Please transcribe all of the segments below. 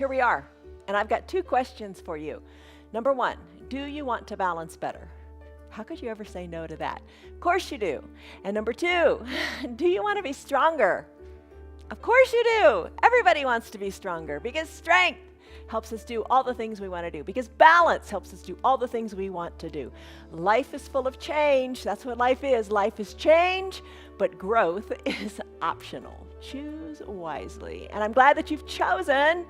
Here we are, and I've got two questions for you. Number one, do you want to balance better? How could you ever say no to that? Of course you do. And number two, do you want to be stronger? Of course you do. Everybody wants to be stronger because strength helps us do all the things we want to do, because balance helps us do all the things we want to do. Life is full of change. That's what life is. Life is change, but growth is optional. Choose wisely. And I'm glad that you've chosen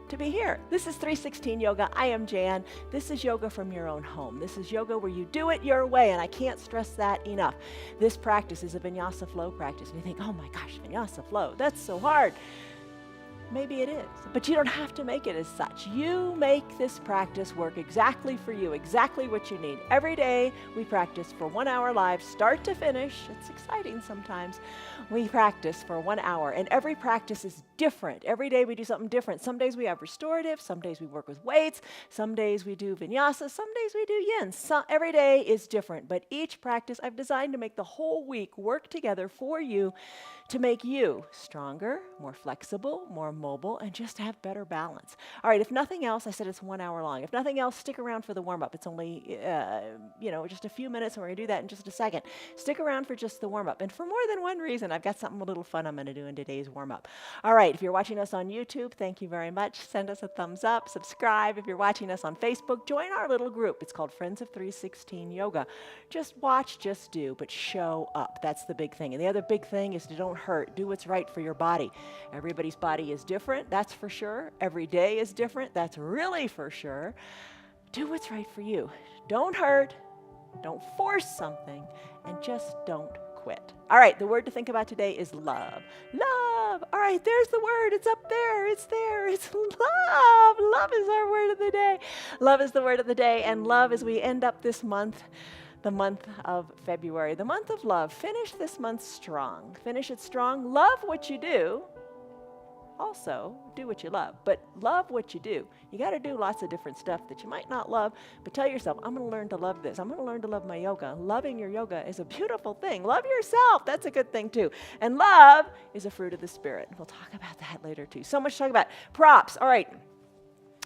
to be here. This is 316 Yoga. I am Jan. This is yoga from your own home. This is yoga where you do it your way, and I can't stress that enough. This practice is a vinyasa flow practice. And you think, oh my gosh, vinyasa flow, that's so hard. Maybe it is, but you don't have to make it as such. You make this practice work exactly for you, exactly what you need. Every day we practice for 1 hour live, start to finish. It's exciting sometimes. We practice for 1 hour, and every practice is different. Every day we do something different. Some days we have restorative, some days we work with weights, some days we do vinyasa, some days we do yin. Every day is different, but each practice I've designed to make the whole week work together for you to make you stronger, more flexible, more mobile and just have better balance. All right, if nothing else, I said it's 1 hour long. If nothing else, stick around for the warm-up. It's only, just a few minutes, and we're going to do that in just a second. Stick around for just the warm-up. And for more than one reason, I've got something a little fun I'm going to do in today's warm-up. All right, if you're watching us on YouTube, thank you very much. Send us a thumbs up, subscribe. If you're watching us on Facebook, join our little group. It's called Friends of 316 Yoga. Just watch, just do, but show up. That's the big thing. And the other big thing is to don't hurt. Do what's right for your body. Everybody's body is different, that's for sure. Every day is different, that's really for sure. Do what's right for you. Don't hurt, don't force something, and just don't quit. All right, the word to think about today is love. Love. All right, there's the word. It's up there. It's there. It's love. Love is our word of the day. Love is the word of the day, and love as we end up this month, the month of February, the month of love. Finish this month strong. Finish it strong. Love what you do. Also, do what you love, but love what you do. You got to do lots of different stuff that you might not love, but tell yourself, I'm going to learn to love this. I'm going to learn to love my yoga. Loving your yoga is a beautiful thing. Love yourself. That's a good thing too. And love is a fruit of the spirit. We'll talk about that later too. So much to talk about. Props. All right.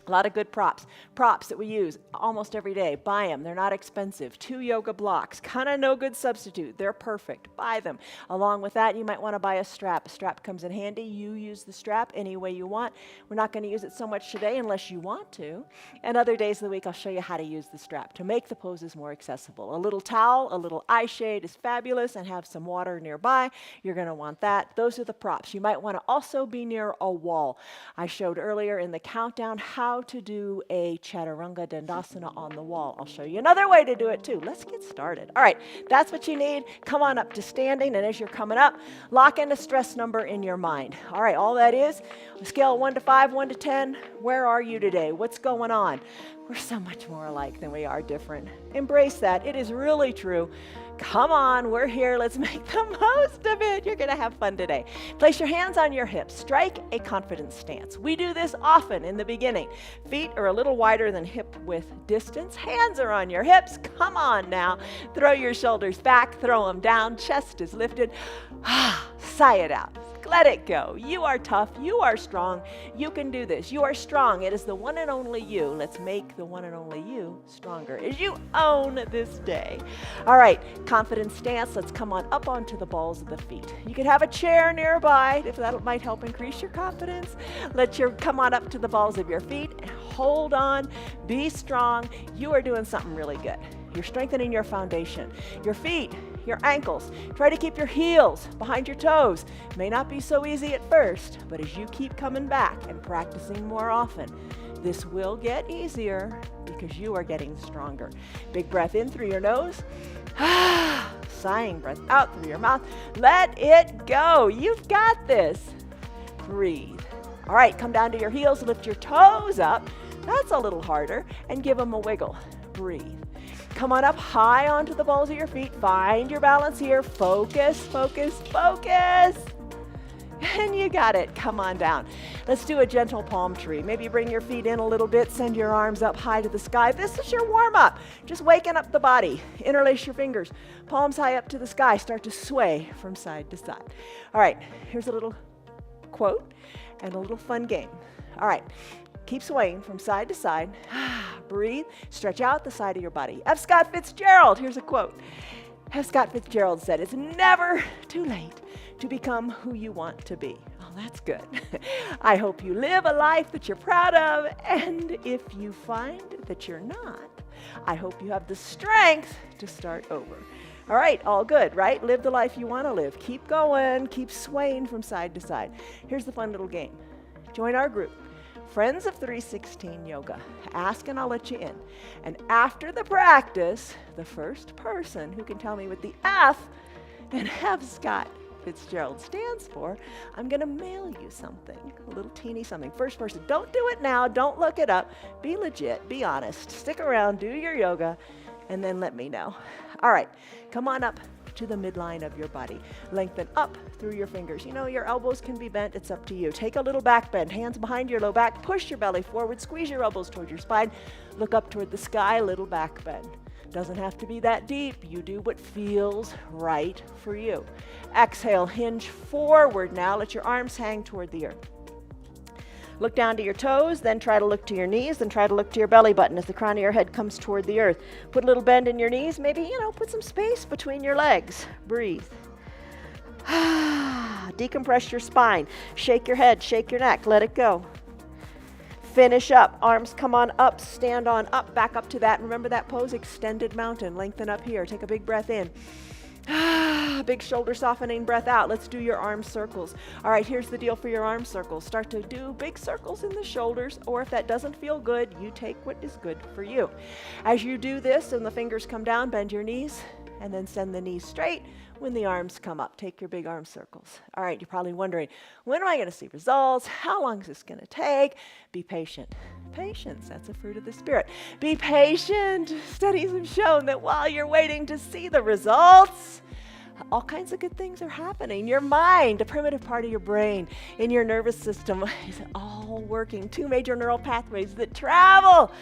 A lot of good props. Props that we use almost every day. Buy them. They're not expensive. 2 yoga blocks. Kind of no good substitute. They're perfect. Buy them. Along with that, you might want to buy a strap. A strap comes in handy. You use the strap any way you want. We're not going to use it so much today unless you want to. And other days of the week, I'll show you how to use the strap to make the poses more accessible. A little towel, a little eye shade is fabulous, and have some water nearby. You're going to want that. Those are the props. You might want to also be near a wall. I showed earlier in the countdown how to do a chaturanga dandasana on the wall. I'll show you another way to do it too. Let's get started. All right, that's what you need. Come on up to standing, and as you're coming up, lock in a stress number in your mind. All right, all that is, a scale of 1 to 5, 1 to 10, where are you today? What's going on? We're so much more alike than we are different. Embrace that. It is really true. Come on, we're here. Let's make the most of it. You're going to have fun today. Place your hands on your hips. Strike a confident stance. We do this often in the beginning. Feet are a little wider than hip width distance. Hands are on your hips. Come on now. Throw your shoulders back. Throw them down. Chest is lifted. Sigh it out. Let it go. You are tough. You are strong. You can do this. You are strong. It is the one and only you. Let's make the one and only you stronger as you own this day. All right, confident stance. Let's come on up onto the balls of the feet. You could have a chair nearby if that might help increase your confidence. Come on up to the balls of your feet. Hold on. Be strong. You are doing something really good. You're strengthening your foundation. Your feet, your ankles. Try to keep your heels behind your toes. May not be so easy at first, but as you keep coming back and practicing more often, this will get easier because you are getting stronger. Big breath in through your nose. Sighing breath out through your mouth. Let it go. You've got this. Breathe. All right, come down to your heels. Lift your toes up. That's a little harder. And give them a wiggle. Breathe. Come on up high onto the balls of your feet. Find your balance here. Focus, focus, focus. And you got it. Come on down. Let's do a gentle palm tree. Maybe bring your feet in a little bit. Send your arms up high to the sky. This is your warm-up. Just waking up the body. Interlace your fingers. Palms high up to the sky. Start to sway from side to side. All right. Here's a little quote and a little fun game. All right. Keep swaying from side to side. Breathe. Stretch out the side of your body. F. Scott Fitzgerald. Here's a quote. F. Scott Fitzgerald said, "It's never too late to become who you want to be." Oh, that's good. I hope you live a life that you're proud of. And if you find that you're not, I hope you have the strength to start over. All right, all good, right? Live the life you want to live. Keep going. Keep swaying from side to side. Here's the fun little game. Join our group. Friends of 316 Yoga. Ask and I'll let you in. And after the practice, the first person who can tell me what the F and F Scott Fitzgerald stands for, I'm going to mail you something, a little teeny something. First person, don't do it now. Don't look it up. Be legit. Be honest. Stick around. Do your yoga. And then let me know. All right. Come on up to the midline of your body. Lengthen up through your fingers. You know, your elbows can be bent. It's up to you. Take a little back bend. Hands behind your low back. Push your belly forward. Squeeze your elbows toward your spine. Look up toward the sky. Little back bend. Doesn't have to be that deep. You do what feels right for you. Exhale. Hinge forward now. Let your arms hang toward the earth. Look down to your toes, then try to look to your knees, then try to look to your belly button as the crown of your head comes toward the earth. Put a little bend in your knees, maybe, put some space between your legs. Breathe. Decompress your spine. Shake your head, shake your neck, let it go. Finish up. Arms come on up, stand on up, back up to that. Remember that pose, extended mountain. Lengthen up here. Take a big breath in. Big shoulder softening breath out. Let's do your arm circles. All right, here's the deal for your arm circles. Start to do big circles in the shoulders, or if that doesn't feel good, you take what is good for you. As you do this and the fingers come down, bend your knees, and then send the knees straight when the arms come up. Take your big arm circles. All right, you're probably wondering, when am I going to see results? How long is this going to take? Be patient. Patience, that's a fruit of the Spirit. Be patient. Studies have shown that while you're waiting to see the results, all kinds of good things are happening. Your mind, a primitive part of your brain, in your nervous system is all working. 2 major neural pathways that travel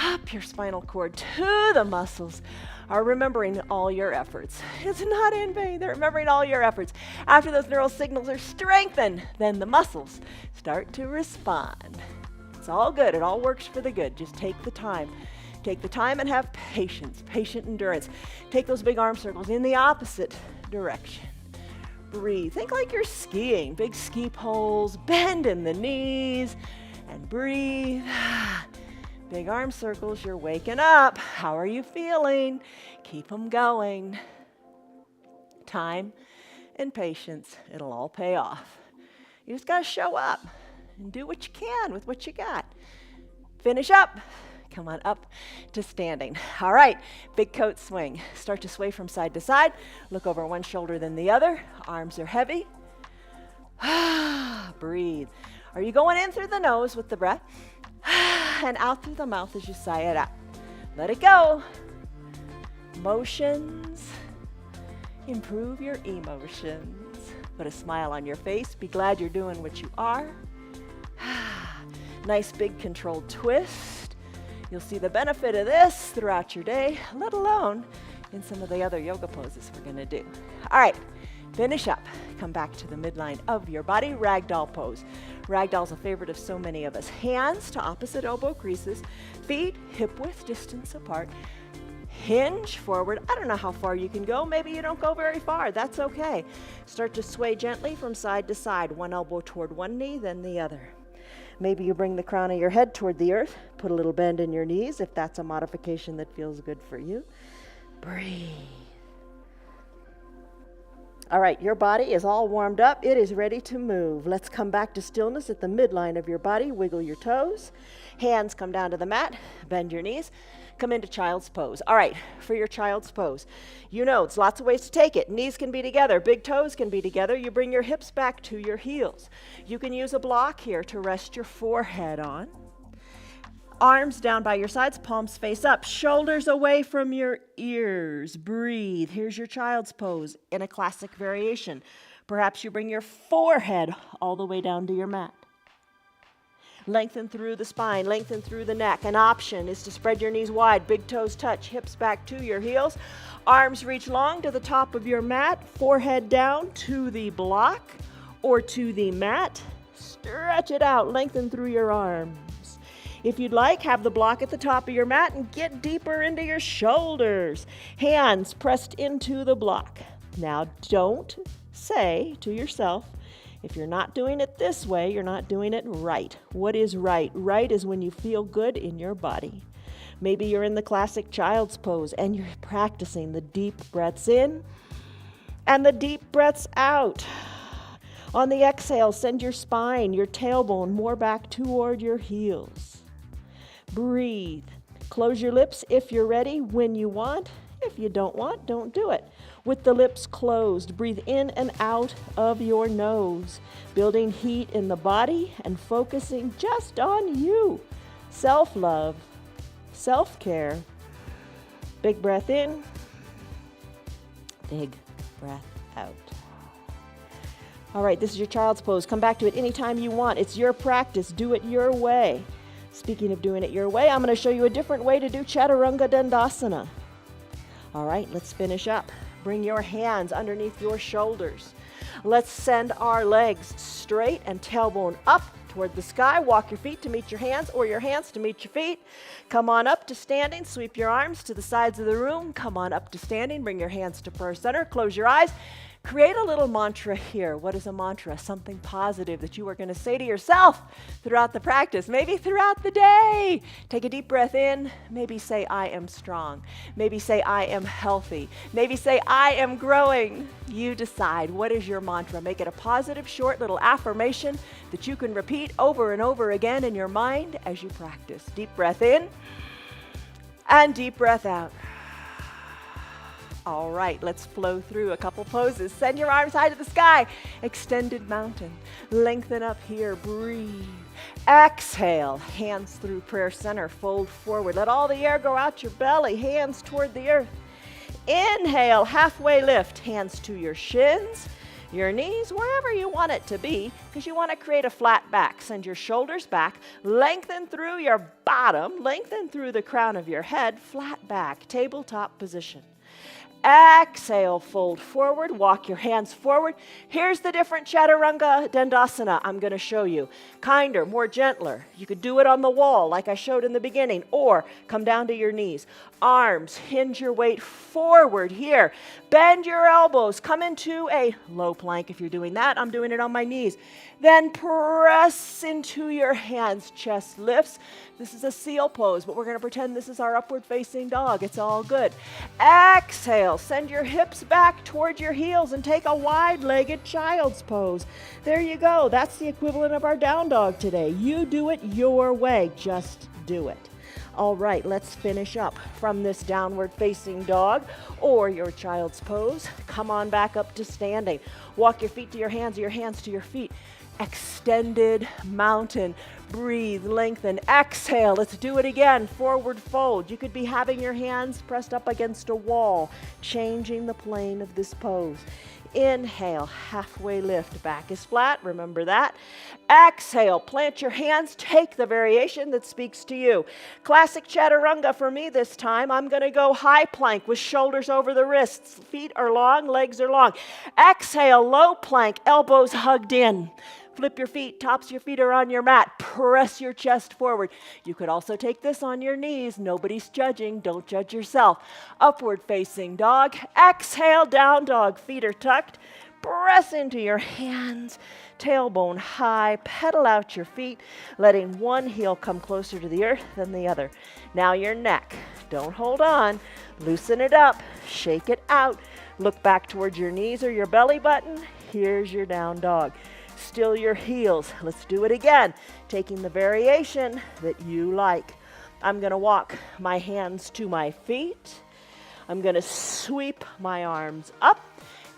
up your spinal cord to the muscles are remembering all your efforts. It's not in vain. They're remembering all your efforts. After those neural signals are strengthened, then the muscles start to respond. It's all good. It all works for the good. Just take the time. Take the time and have patience, patient endurance. Take those big arm circles in the opposite direction. Breathe. Think like you're skiing. Big ski poles. Bend in the knees and breathe. Big arm circles. You're waking up. How are you feeling? Keep them going. Time and patience. It'll all pay off. You just got to show up and do what you can with what you got. Finish up. Come on up to standing. All right, big coat swing. Start to sway from side to side. Look over one shoulder then the other. Arms are heavy. Breathe. Are you going in through the nose with the breath? And out through the mouth as you sigh it out. Let it go. Motions. Improve your emotions. Put a smile on your face. Be glad you're doing what you are. Nice big controlled twist. You'll see the benefit of this throughout your day, let alone in some of the other yoga poses we're going to do. All right, finish up. Come back to the midline of your body, ragdoll pose. Ragdoll's a favorite of so many of us. Hands to opposite elbow creases, feet hip-width distance apart. Hinge forward. I don't know how far you can go. Maybe you don't go very far. That's okay. Start to sway gently from side to side. One elbow toward one knee, then the other. Maybe you bring the crown of your head toward the earth. Put a little bend in your knees if that's a modification that feels good for you. Breathe. All right, your body is all warmed up. It is ready to move. Let's come back to stillness at the midline of your body. Wiggle your toes. Hands come down to the mat. Bend your knees. Come into child's pose. All right, for your child's pose, it's lots of ways to take it. Knees can be together. Big toes can be together. You bring your hips back to your heels. You can use a block here to rest your forehead on. Arms down by your sides, palms face up, shoulders away from your ears. Breathe. Here's your child's pose in a classic variation. Perhaps you bring your forehead all the way down to your mat. Lengthen through the spine, lengthen through the neck. An option is to spread your knees wide, big toes touch, hips back to your heels. Arms reach long to the top of your mat, forehead down to the block or to the mat. Stretch it out, lengthen through your arms. If you'd like, have the block at the top of your mat and get deeper into your shoulders. Hands pressed into the block. Now, don't say to yourself, if you're not doing it this way, you're not doing it right. What is right? Right is when you feel good in your body. Maybe you're in the classic child's pose and you're practicing the deep breaths in and the deep breaths out. On the exhale, send your spine, your tailbone more back toward your heels. Breathe. Close your lips if you're ready, when you want. If you don't want, don't do it. With the lips closed, breathe in and out of your nose, building heat in the body and focusing just on you. Self-love, self-care. Big breath in, big breath out. All right, this is your child's pose. Come back to it anytime you want. It's your practice. Do it your way. Speaking of doing it your way, I'm going to show you a different way to do Chaturanga Dandasana. All right, let's finish up. Bring your hands underneath your shoulders. Let's send our legs straight and tailbone up toward the sky. Walk your feet to meet your hands or your hands to meet your feet. Come on up to standing. Sweep your arms to the sides of the room. Come on up to standing. Bring your hands to prayer center. Close your eyes. Create a little mantra here. What is a mantra? Something positive that you are going to say to yourself throughout the practice, maybe throughout the day. Take a deep breath in. Maybe say, I am strong. Maybe say, I am healthy. Maybe say, I am growing. You decide. What is your mantra? Make it a positive, short little affirmation that you can repeat over and over again in your mind as you practice. Deep breath in and deep breath out. All right, let's flow through a couple poses. Send your arms high to the sky. Extended mountain. Lengthen up here. Breathe. Exhale. Hands through prayer center. Fold forward. Let all the air go out your belly. Hands toward the earth. Inhale. Halfway lift. Hands to your shins, your knees, wherever you want it to be, because you want to create a flat back. Send your shoulders back. Lengthen through your bottom. Lengthen through the crown of your head. Flat back. Tabletop position. Exhale, fold forward, walk your hands forward. Here's the different chaturanga dandasana I'm going to show you. Kinder, more gentler. You could do it on the wall like I showed in the beginning, or come down to your knees. Arms, hinge your weight forward here. Bend your elbows. Come into a low plank if you're doing that. I'm doing it on my knees. Then press into your hands. Chest lifts. This is a seal pose, but we're going to pretend this is our upward facing dog. It's all good. Exhale. Send your hips back toward your heels and take a wide-legged child's pose. There you go. That's the equivalent of our down dog today. You do it your way. Just do it. All right, let's finish up from this downward facing dog or your child's pose. Come on back up to standing. Walk your feet to your hands or your hands to your feet. Extended mountain. Breathe, lengthen, exhale. Let's do it again. Forward fold. You could be having your hands pressed up against a wall, changing the plane of this pose. Inhale, halfway lift. Back is flat. Remember that. Exhale, plant your hands. Take the variation that speaks to you. Classic chaturanga for me this time. I'm going to go high plank with shoulders over the wrists. Feet are long, legs are long. Exhale, low plank, elbows hugged in. Flip your feet, tops of your feet are on your mat. Press your chest forward. You could also take this on your knees. Nobody's judging. Don't judge yourself. Upward facing dog. Exhale, down dog. Feet are tucked. Press into your hands. Tailbone high. Pedal out your feet, letting one heel come closer to the earth than the other. Now your neck. Don't hold on. Loosen it up. Shake it out. Look back towards your knees or your belly button. Here's your down dog. Still your heels. Let's do it again, taking the variation that you like. I'm going to walk my hands to my feet. I'm going to sweep my arms up.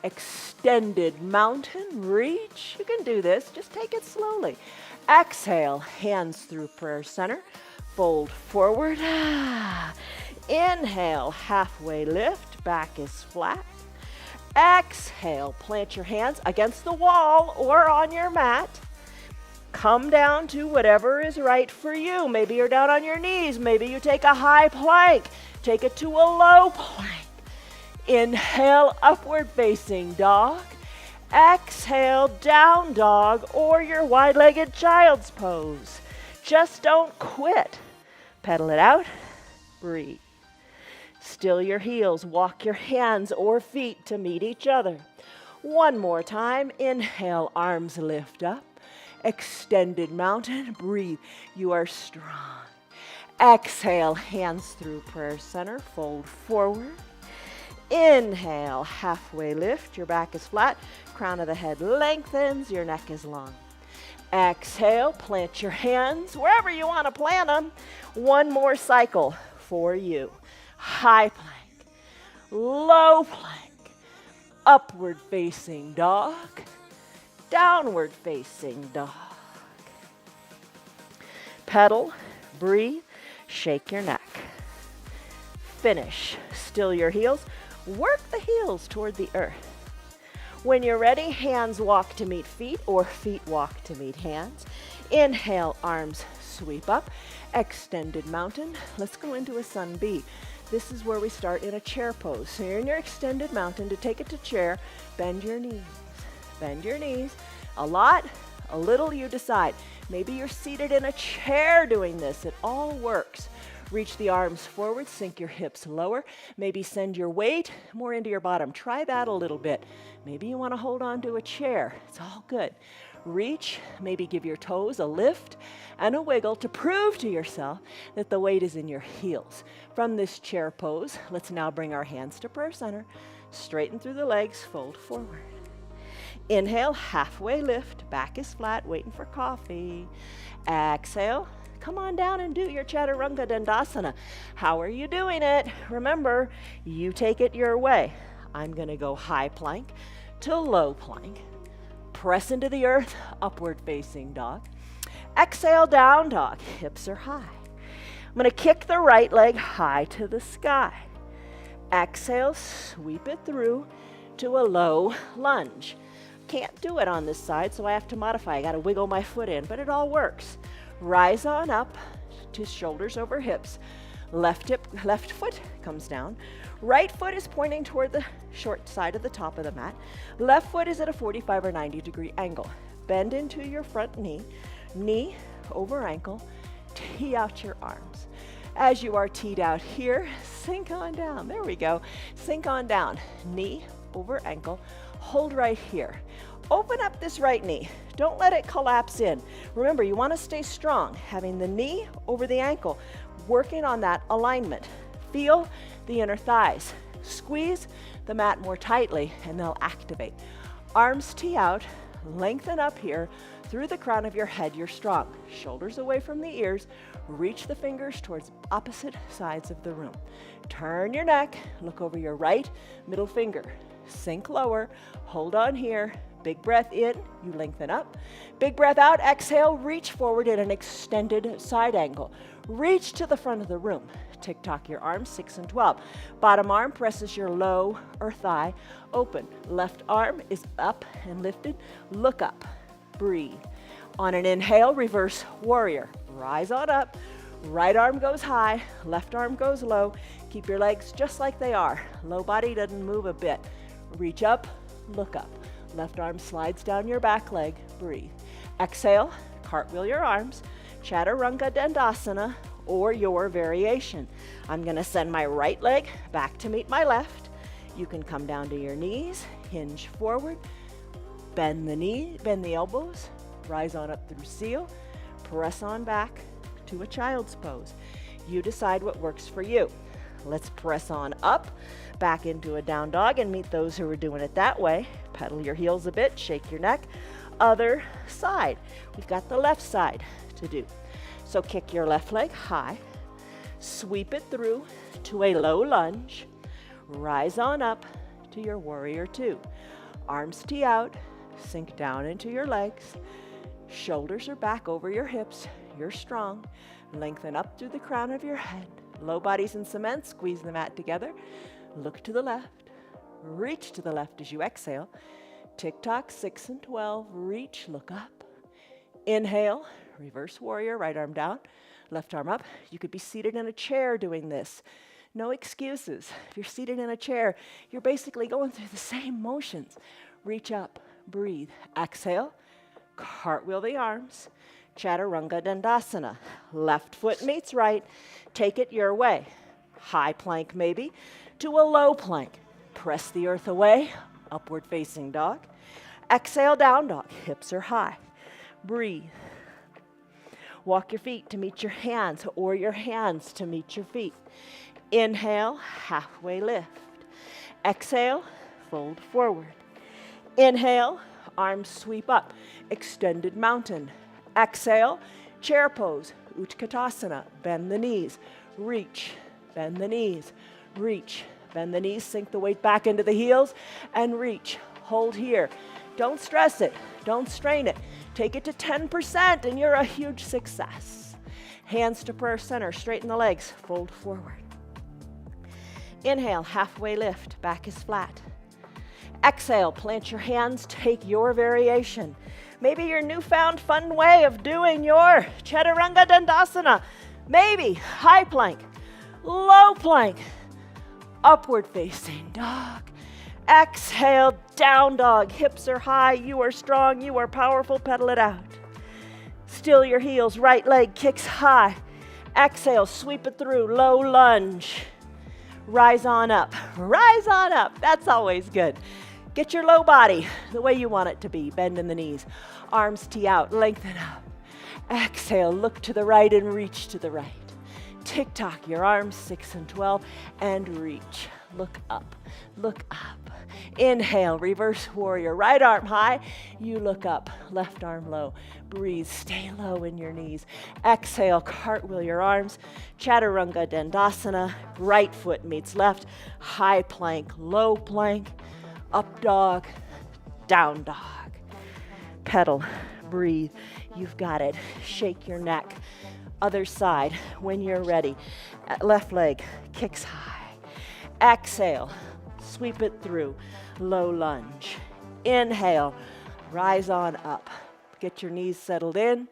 Extended mountain, reach. You can do this. Just take it slowly. Exhale, hands through prayer center. Fold forward. Inhale, halfway lift. Back is flat. Exhale, plant your hands against the wall or on your mat. Come down to whatever is right for you. Maybe you're down on your knees. Maybe you take a high plank. Take it to a low plank. Inhale, upward facing dog. Exhale, down dog or your wide-legged child's pose. Just don't quit. Pedal it out. Breathe. Still your heels. Walk your hands or feet to meet each other. One more time. Inhale, arms lift up. Extended mountain. Breathe. You are strong. Exhale, hands through prayer center. Fold forward. Inhale, halfway lift. Your back is flat. Crown of the head lengthens. Your neck is long. Exhale, plant your hands wherever you want to plant them. One more cycle for you. High plank, low plank, upward facing dog, downward facing dog. Pedal, breathe, shake your neck. Finish. Still your heels. Work the heels toward the earth. When you're ready, hands walk to meet feet or feet walk to meet hands. Inhale, arms sweep up. Extended mountain. Let's go into a sun B. This is where we start in a chair pose. So you're in your extended mountain. To take it to chair, bend your knees. Bend your knees. A lot A little, you decide. Maybe you're seated in a chair doing this. It all works. Reach the arms forward, sink your hips lower. Maybe send your weight more into your bottom. Try that a little bit. Maybe you want to hold on to a chair. It's all good. Reach, maybe give your toes a lift and a wiggle to prove to yourself that the weight is in your heels. From this chair pose, let's now bring our hands to prayer center. Straighten through the legs, fold forward. Inhale, halfway lift, back is flat, waiting for coffee. Exhale, come on down and do your chaturanga dandasana. How are you doing it? Remember, you take it your way. I'm going to go high plank to low plank. Press into the earth, upward facing dog. Exhale, down dog, hips are high. I'm going to kick the right leg high to the sky. Exhale, sweep it through to a low lunge. Can't do it on this side, so I have to modify. I got to wiggle my foot in, but it all works. Rise on up to shoulders over hips. Left foot comes down. Right foot is pointing toward the short side of the top of the mat. Left foot is at a 45 or 90 degree angle. Bend into your front knee, knee over ankle, tee out your arms. As you are teed out here, sink on down. There we go. Sink on down. Knee over ankle. Hold right here. Open up this right knee. Don't let it collapse in. Remember, you want to stay strong, having the knee over the ankle, working on that alignment. Feel the inner thighs. Squeeze the mat more tightly and they'll activate. Arms tee out, lengthen up here through the crown of your head. You're strong. Shoulders away from the ears. Reach the fingers towards opposite sides of the room. Turn your neck, look over your right middle finger. Sink lower, hold on here. Big breath in, you lengthen up. Big breath out, exhale, reach forward in an extended side angle. Reach to the front of the room. Tick-tock your arms, 6 and 12. Bottom arm presses your low or thigh open. Left arm is up and lifted. Look up, breathe. On an inhale, reverse warrior. Rise on up. Right arm goes high, left arm goes low. Keep your legs just like they are. Low body doesn't move a bit. Reach up, look up. Left arm slides down your back leg, breathe. Exhale, cartwheel your arms, chaturanga dandasana, or your variation. I'm gonna send my right leg back to meet my left. You can come down to your knees, hinge forward, bend the knee, bend the elbows, rise on up through seal, press on back to a child's pose. You decide what works for you. Let's press on up, back into a down dog and meet those who are doing it that way. Pedal your heels a bit, shake your neck. Other side. We've got the left side to do. So kick your left leg high, sweep it through to a low lunge, rise on up to your warrior two. Arms tee out, sink down into your legs. Shoulders are back over your hips. You're strong. Lengthen up through the crown of your head. Low bodies in cement, squeeze the mat together. Look to the left. Reach to the left as you exhale. Tick-tock, 6 and 12. Reach, look up. Inhale, reverse warrior, right arm down, left arm up. You could be seated in a chair doing this. No excuses. If you're seated in a chair, you're basically going through the same motions. Reach up, breathe. Exhale, cartwheel the arms. Chaturanga dandasana. Left foot meets right. Take it your way. High plank maybe to a low plank. Press the earth away. Upward facing dog. Exhale, down dog. Hips are high. Breathe. Walk your feet to meet your hands or your hands to meet your feet. Inhale, halfway lift. Exhale, fold forward. Inhale, arms sweep up. Extended mountain. Exhale, chair pose, Utkatasana. Bend the knees, reach, bend the knees, reach, bend the knees, sink the weight back into the heels, and reach. Hold here. Don't stress it. Don't strain it. Take it to 10% and you're a huge success. Hands to prayer center. Straighten the legs. Fold forward. Inhale, halfway lift. Back is flat. Exhale, plant your hands. Take your variation. Maybe your newfound fun way of doing your chaturanga dandasana. Maybe high plank, low plank, upward facing dog. Exhale, down dog. Hips are high. You are strong. You are powerful. Pedal it out. Still your heels. Right leg kicks high. Exhale, sweep it through. Low lunge. Rise on up. Rise on up. That's always good. Get your low body the way you want it to be. Bend in the knees. Arms tee out. Lengthen up. Exhale, look to the right and reach to the right. Tick-tock your arms, 6 and 12, and reach. Look up. Look up. Inhale, reverse warrior. Right arm high. You look up. Left arm low. Breathe. Stay low in your knees. Exhale, cartwheel your arms. Chaturanga Dandasana. Right foot meets left. High plank, low plank. Up dog, down dog. Pedal. Breathe. You've got it. Shake your neck. Other side when you're ready. Left leg kicks high. Exhale. Sweep it through. Low lunge. Inhale. Rise on up. Get your knees settled in.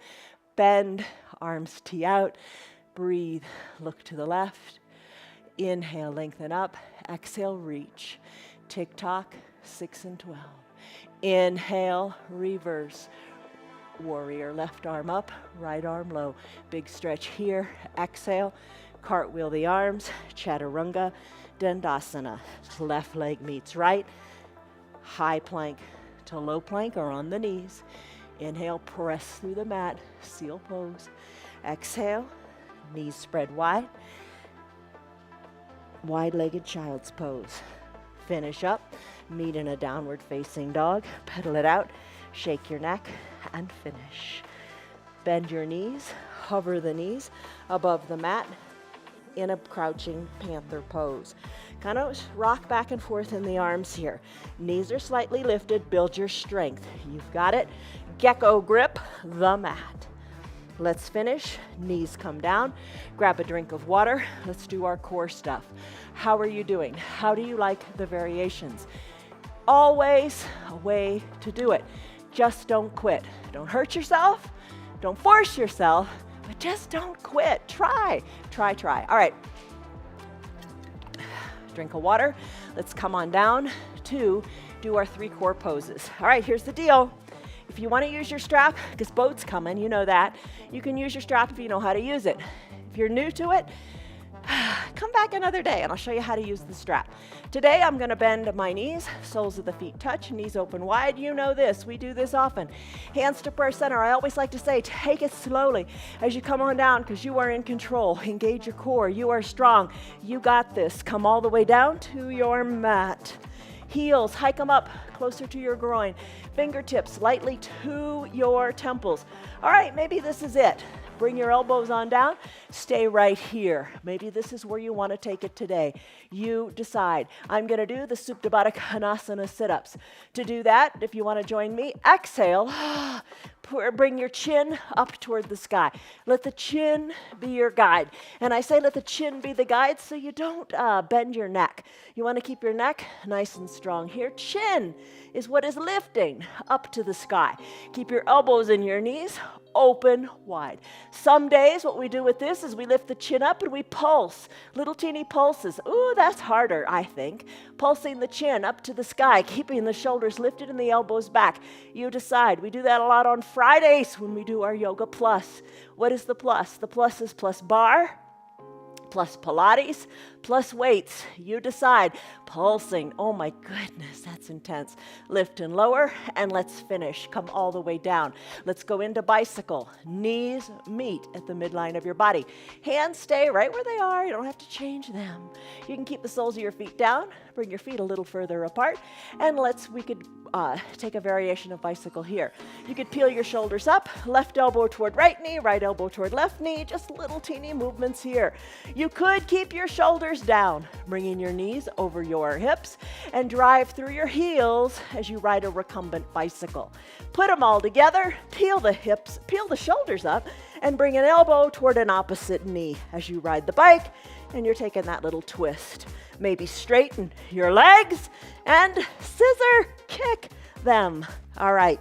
Bend. Arms tee out. Breathe. Look to the left. Inhale. Lengthen up. Exhale. Reach. Tick-tock. 6 and 12. Inhale. Reverse. Warrior, left arm up, right arm low. Big stretch here. Exhale, cartwheel the arms, chaturanga, dandasana. Left leg meets right. High plank to low plank or on the knees. Inhale, press through the mat, seal pose. Exhale, knees spread wide. Wide-legged child's pose. Finish up, meet in a downward facing dog. Pedal it out, shake your neck, and finish. Bend your knees, hover the knees above the mat in a crouching panther pose. Kind of rock back and forth in the arms here. Knees are slightly lifted, build your strength. You've got it. Gecko grip the mat. Let's finish. Knees come down. Grab a drink of water. Let's do our core stuff. How are you doing? How do you like the variations? Always a way to do it. Just don't quit. Don't hurt yourself. Don't force yourself, but just don't quit. Try. All right. Drink of water. Let's come on down to do our 3 core poses. All right, here's the deal. If you want to use your strap, because boat's coming, you know that, you can use your strap if you know how to use it. If you're new to it, come back another day and I'll show you how to use the strap. Today I'm going to bend my knees, soles of the feet touch, knees open wide. You know this, we do this often. Hands to prayer center. I always like to say, take it slowly as you come on down because you are in control. Engage your core, you are strong. You got this. Come all the way down to your mat. Heels, hike them up closer to your groin. Fingertips lightly to your temples. All right, maybe this is it. Bring your elbows on down. Stay right here. Maybe this is where you want to take it today. You decide. I'm going to do the Supta Baddha Konasana sit-ups. To do that, if you want to join me, exhale. Bring your chin up toward the sky. Let the chin be your guide. And I say let the chin be the guide so you don't bend your neck. You want to keep your neck nice and strong here. Chin is what is lifting up to the sky. Keep your elbows in your knees, open wide. Some days what we do with this is we lift the chin up and we pulse, little teeny pulses. Ooh, that's harder, I think. Pulsing the chin up to the sky, keeping the shoulders lifted and the elbows back. You decide. We do that a lot on Fridays when we do our Yoga Plus. What is the plus? The plus is plus bar, plus Pilates, plus weights. You decide. Pulsing. Oh my goodness, that's intense. Lift and lower, and let's finish. Come all the way down. Let's go into bicycle. Knees meet at the midline of your body. Hands stay right where they are. You don't have to change them. You can keep the soles of your feet down. Bring your feet a little further apart, and we could take a variation of bicycle here. You could peel your shoulders up, left elbow toward right knee, right elbow toward left knee, just little teeny movements here. You could keep your shoulders down, bringing your knees over your hips and drive through your heels as you ride a recumbent bicycle. Put them all together, peel the shoulders up, and bring an elbow toward an opposite knee as you ride the bike, and you're taking that little twist. Maybe straighten your legs and scissor kick them. All right,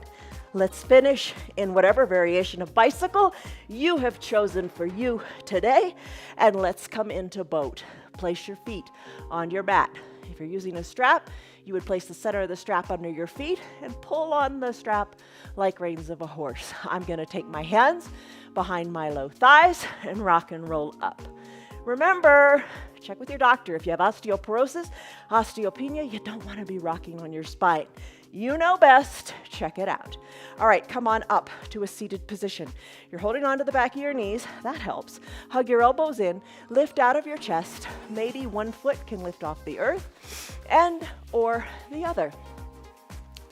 let's finish in whatever variation of bicycle you have chosen for you today, and let's come into boat. Place your feet on your mat. If you're using a strap, you would place the center of the strap under your feet and pull on the strap like reins of a horse. I'm going to take my hands behind my low thighs and rock and roll up. Remember, check with your doctor. If you have osteoporosis, osteopenia, you don't want to be rocking on your spine. You know best. Check it out. All right, come on up to a seated position. You're holding onto the back of your knees. That helps. Hug your elbows in. Lift out of your chest. Maybe one foot can lift off the earth and or the other.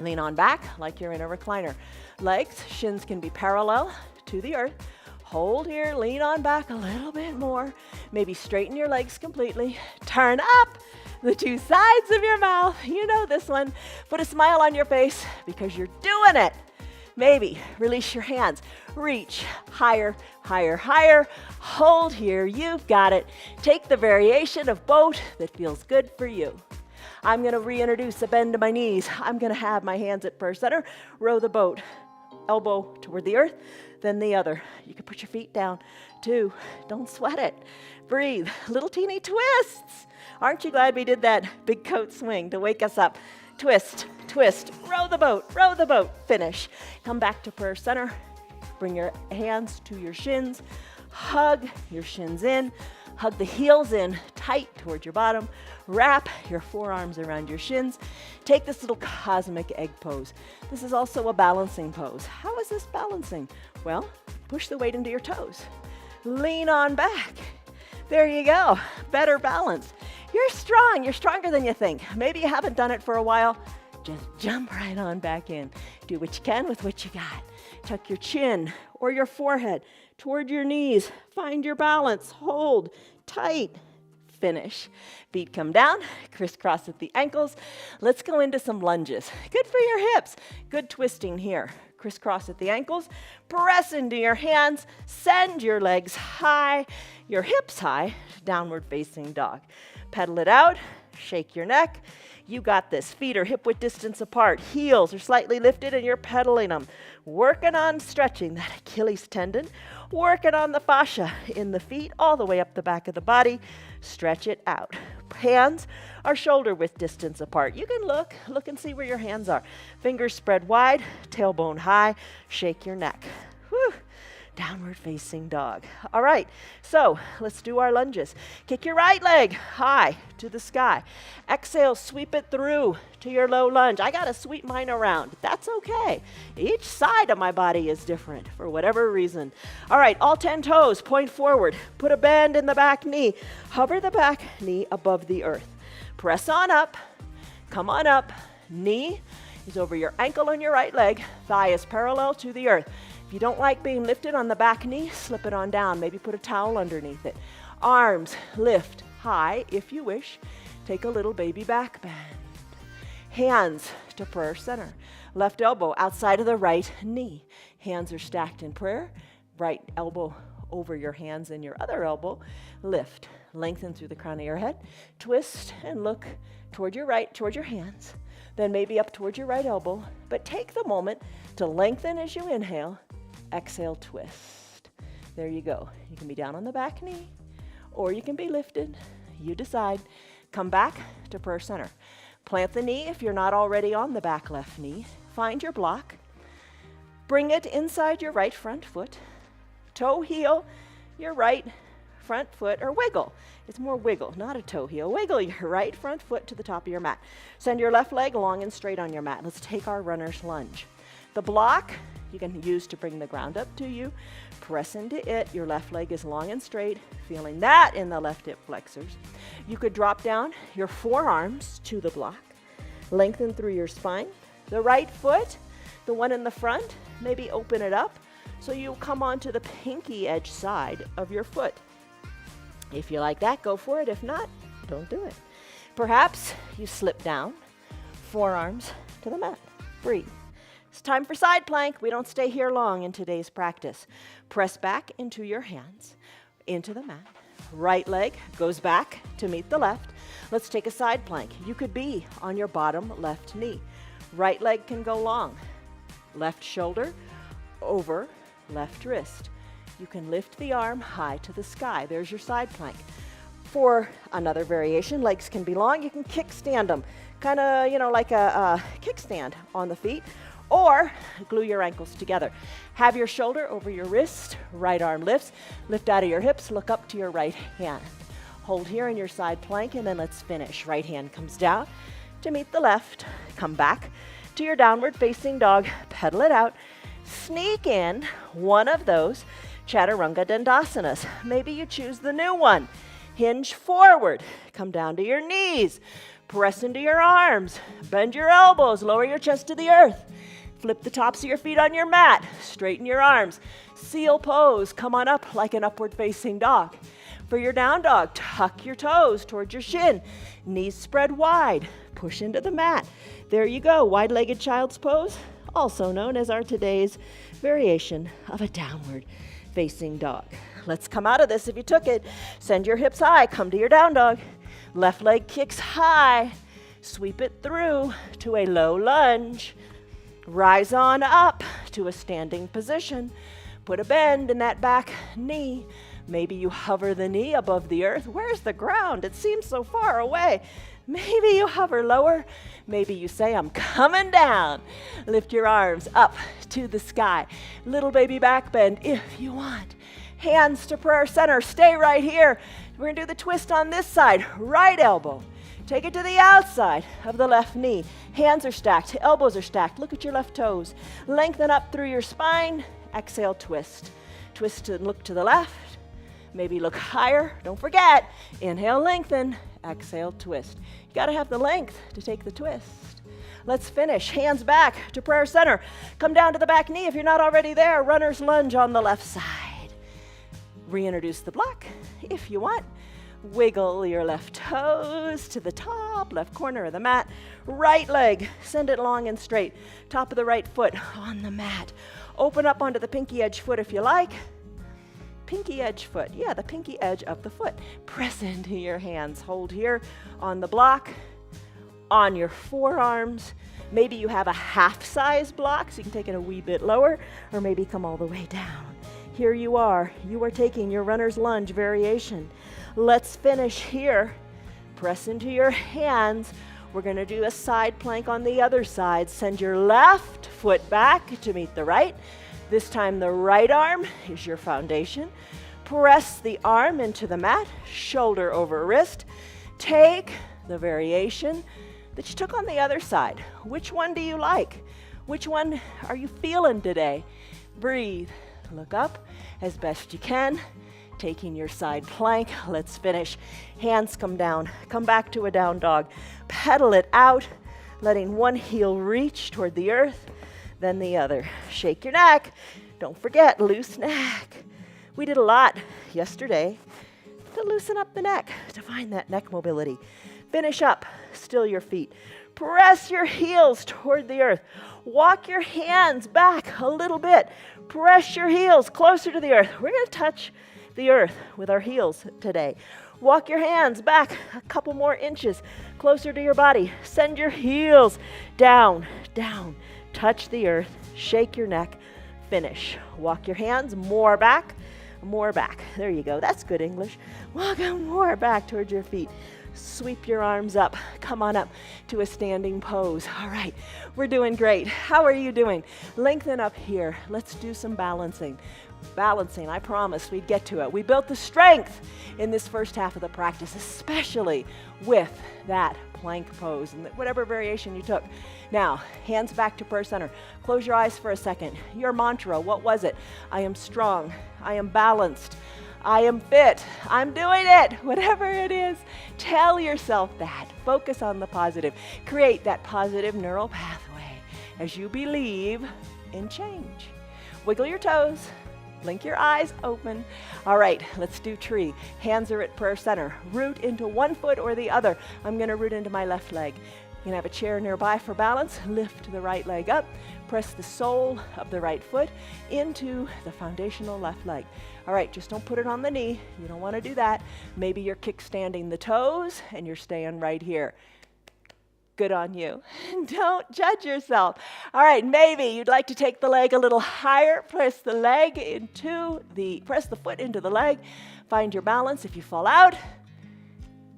Lean on back like you're in a recliner. Legs, shins can be parallel to the earth. Hold here, lean on back a little bit more. Maybe straighten your legs completely. Turn up the two sides of your mouth. You know this one. Put a smile on your face because you're doing it. Maybe release your hands. Reach higher, higher, higher. Hold here. You've got it. Take the variation of boat that feels good for you. I'm going to reintroduce a bend to my knees. I'm going to have my hands at prayer center. Row the boat. Elbow toward the earth, then the other. You can put your feet down too. Don't sweat it. Breathe. Little teeny twists. Aren't you glad we did that big coat swing to wake us up? Twist, twist. Row the boat, row the boat. Finish. Come back to prayer center. Bring your hands to your shins. Hug your shins in. Hug the heels in tight toward your bottom. Wrap your forearms around your shins. Take this little cosmic egg pose. This is also a balancing pose. How is this balancing? Well, push the weight into your toes. Lean on back. There you go. Better balance. You're strong. You're stronger than you think. Maybe you haven't done it for a while. Just jump right on back in. Do what you can with what you got. Tuck your chin or your forehead toward your knees. Find your balance. Hold tight. Finish. Feet come down, crisscross at the ankles. Let's go into some lunges. Good for your hips. Good twisting here. Crisscross at the ankles. Press into your hands. Send your legs high, your hips high, downward facing dog. Pedal it out. Shake your neck. You got this. Feet are hip width distance apart. Heels are slightly lifted and you're pedaling them. Working on stretching that Achilles tendon. Working on the fascia in the feet all the way up the back of the body. Stretch it out. Hands are shoulder width distance apart. You can look and see where your hands are. Fingers spread wide, tailbone high. Shake your neck. Whew. Downward facing dog. All right, so let's do our lunges. Kick your right leg high to the sky. Exhale, sweep it through to your low lunge. I got to sweep mine around. That's okay. Each side of my body is different for whatever reason. All right, all 10 toes, point forward. Put a bend in the back knee. Hover the back knee above the earth. Press on up. Come on up. Knee is over your ankle on your right leg. Thigh is parallel to the earth. If you don't like being lifted on the back knee, slip it on down. Maybe put a towel underneath it. Arms lift high if you wish. Take a little baby back bend. Hands to prayer center. Left elbow outside of the right knee. Hands are stacked in prayer. Right elbow over your hands and your other elbow. Lift. Lengthen through the crown of your head. Twist and look toward your right, toward your hands. Then maybe up toward your right elbow. But take the moment to lengthen as you inhale. Exhale, twist. There you go. You can be down on the back knee or you can be lifted. You decide. Come back to prayer center. Plant the knee if you're not already on the back left knee. Find your block. Bring it inside your right front foot. Toe heel your right front foot, or wiggle. It's more wiggle, not a toe heel. Wiggle your right front foot to the top of your mat. Send your left leg long and straight on your mat. Let's take our runner's lunge. The block you can use to bring the ground up to you. Press into it. Your left leg is long and straight, feeling that in the left hip flexors. You could drop down your forearms to the block. Lengthen through your spine. The right foot, the one in the front, maybe open it up so you come onto the pinky edge side of your foot. If you like that, go for it. If not, don't do it. Perhaps you slip down, forearms to the mat. Breathe. It's time for side plank. We don't stay here long in today's practice. Press back into your hands, into the mat. Right leg goes back to meet the left. Let's take a side plank. You could be on your bottom left knee. Right leg can go long. Left shoulder over left wrist. You can lift the arm high to the sky. There's your side plank. For another variation, legs can be long. You can kickstand them, kind of, like a kickstand on the feet, or glue your ankles together. Have your shoulder over your wrist, right arm lifts, lift out of your hips, look up to your right hand. Hold here in your side plank, and then let's finish. Right hand comes down to meet the left. Come back to your downward facing dog, pedal it out, sneak in one of those chaturanga dandasanas. Maybe you choose the new one. Hinge forward, come down to your knees, press into your arms, bend your elbows, lower your chest to the earth. Flip the tops of your feet on your mat, straighten your arms. Seal pose, come on up like an upward facing dog. For your down dog, tuck your toes towards your shin, knees spread wide, push into the mat. There you go, wide-legged child's pose, also known as our today's variation of a downward facing dog. Let's come out of this. If you took it, send your hips high, come to your down dog. Left leg kicks high, sweep it through to a low lunge. Rise on up to a standing position. Put a bend in that back knee. Maybe you hover the knee above the earth. Where's the ground? It seems so far away. Maybe you hover lower. Maybe you say, I'm coming down. Lift your arms up to the sky. Little baby back bend if you want. Hands to prayer center. Stay right here. We're going to do the twist on this side. Right elbow. Take it to the outside of the left knee. Hands are stacked. Elbows are stacked. Look at your left toes. Lengthen up through your spine. Exhale, twist. Twist and look to the left. Maybe look higher. Don't forget. Inhale, lengthen. Exhale, twist. You got to have the length to take the twist. Let's finish. Hands back to prayer center. Come down to the back knee if you're not already there. Runner's lunge on the left side. Reintroduce the block if you want. Wiggle your left toes to the top, left corner of the mat. Right leg, send it long and straight. Top of the right foot on the mat. Open up onto the pinky edge foot if you like. Pinky edge foot, yeah, the pinky edge of the foot. Press into your hands. Hold here on the block, on your forearms. Maybe you have a half-size block, so you can take it a wee bit lower, or maybe come all the way down. Here you are taking your runner's lunge variation. Let's finish here. Press into your hands. We're going to do a side plank on the other side. Send your left foot back to meet the right. This time the right arm is your foundation. Press the arm into the mat, shoulder over wrist. Take the variation that you took on the other side. Which one do you like? Which one are you feeling today? Breathe. Look up as best you can. Taking your side plank. Let's finish. Hands come down. Come back to a down dog. Pedal it out, letting one heel reach toward the earth, then the other. Shake your neck. Don't forget, loose neck. We did a lot yesterday to loosen up the neck, to find that neck mobility. Finish up. Still your feet. Press your heels toward the earth. Walk your hands back a little bit. Press your heels closer to the earth. We're going to touch the earth with our heels today. Walk your hands back a couple more inches closer to your body. Send your heels down, down. Touch the earth. Shake your neck. Finish. Walk your hands more back, more back. There you go. That's good English. Walk more back towards your feet. Sweep your arms up. Come on up to a standing pose. All right, we're doing great. How are you doing? Lengthen up here. Let's do some balancing. Balancing, I promised we'd get to it. We built the strength in this first half of the practice, especially with that plank pose and whatever variation you took. Now, hands back to prayer center. Close your eyes for a second. Your mantra, what was it? I am strong. I am balanced. I am fit. I'm doing it. Whatever it is, tell yourself that. Focus on the positive. Create that positive neural pathway as you believe in change. Wiggle your toes. Blink your eyes open. All right, let's do tree. Hands are at prayer center. Root into one foot or the other. I'm going to root into my left leg. You can have a chair nearby for balance. Lift the right leg up. Press the sole of the right foot into the foundational left leg. All right, just don't put it on the knee. You don't want to do that. Maybe you're kickstanding the toes and you're staying right here. Good on you. Don't judge yourself. All right, maybe you'd like to take the leg a little higher. Press the foot into the leg. Find your balance. If you fall out,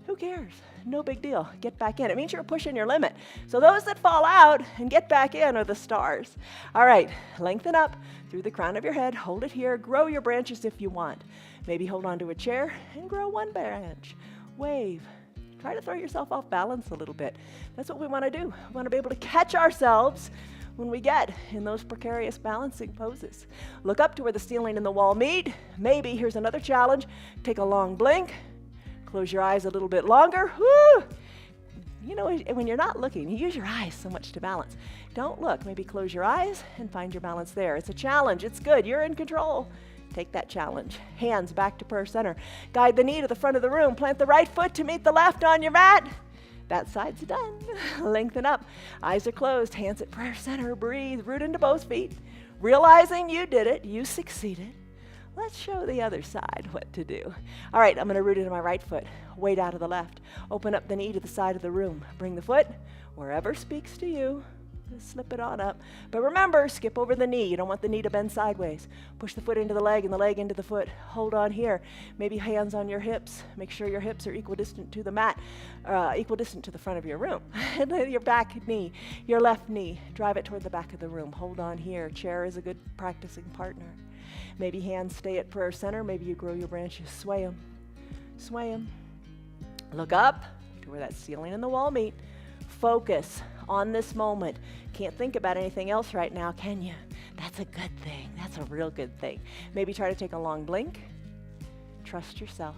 Who cares? No big deal. Get back in. It means you're pushing your limit. So those that fall out and get back in are the stars. All right, lengthen up through the crown of your head. Hold it here. Grow your branches if you want. Maybe hold onto a chair and grow one branch. Wave. Try to throw yourself off balance a little bit. That's what we want to do. We want to be able to catch ourselves when we get in those precarious balancing poses. Look up to where the ceiling and the wall meet. Maybe, here's another challenge. Take a long blink. Close your eyes a little bit longer. Woo! You know, when you're not looking, you use your eyes so much to balance. Don't look. Maybe close your eyes and find your balance there. It's a challenge. It's good. You're in control. Take that challenge. Hands back to prayer center. Guide the knee to the front of the room. Plant the right foot to meet the left on your mat. That side's done. Lengthen up. Eyes are closed. Hands at prayer center. Breathe. Root into both feet. Realizing you did it. You succeeded. Let's show the other side what to do. All right, I'm going to root into my right foot. Weight out of the left. Open up the knee to the side of the room. Bring the foot wherever speaks to you. Just slip it on up. But remember, skip over the knee. You don't want the knee to bend sideways. Push the foot into the leg and the leg into the foot. Hold on here. Maybe hands on your hips. Make sure your hips are equidistant to the mat, equidistant to the front of your room. And then your back knee, your left knee, drive it toward the back of the room. Hold on here. Chair is a good practicing partner. Maybe hands stay at prayer center. Maybe you grow your branches. Sway them. Sway them. Look up to where that ceiling and the wall meet. Focus on this moment. Can't think about anything else right now, can you? That's a good thing. That's a real good thing. Maybe try to take a long blink. Trust yourself.